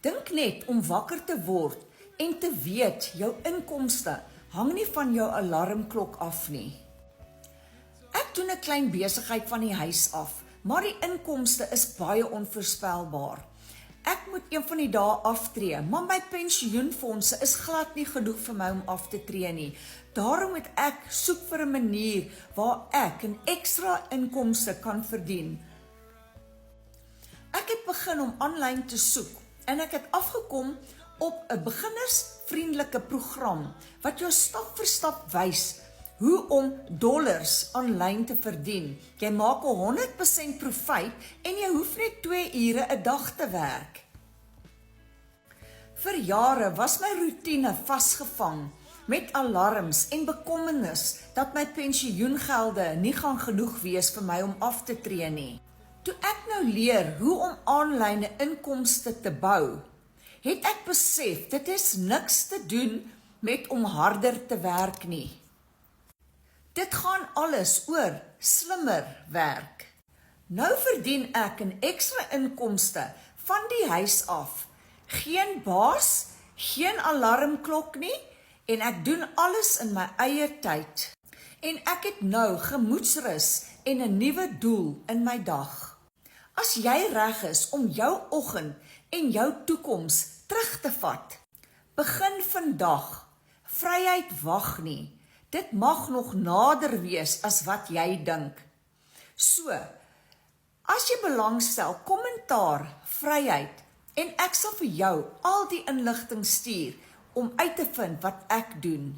Dink net om wakker te word en te weet jou inkomste hang nie van jou alarmklok af nie. Ek doen 'n klein besigheid van die huis af, maar die inkomste is baie onvoorspelbaar. Ek moet een van die dae aftree, maar my pensioenfondse is glad nie genoeg vir my om af te tree nie. Daarom moet ek soek vir 'n manier waar ek 'n ekstra inkomste kan verdien. Ek het begin om aanlyn te soek en ek het afgekom op 'n beginnersvriendelike program wat jou stap vir stap wys hoe om dollars aanlyn te verdien. Jy maak 100% profijt en jy hoef net 2 ure 'n dag te werk. Vir jare was my roetine vasgevang met alarms en bekommernis dat my pensioengelde nie gaan genoeg wees vir my om af te tree nie. Toe ek nou leer hoe om aanlyne inkomste te bou, het ek besef dit is niks te doen met om harder te werk nie. Dit gaan alles oor slimmer werk. Nou verdien ek 'n ekstra inkomste van die huis af. Geen baas, geen alarmklok nie en ek doen alles in my eie tyd. En ek het nou gemoedsrus en 'n nuwe doel in my dag. As jy reg is om jou oggend en jou toekoms terug te vat, begin vandag. Vryheid wag nie. Dit mag nog nader wees as wat jy dink. So, as jy belangstel, kommentaar, vryheid, en ek sal vir jou al die inligting stuur om uit te vind wat ek doen.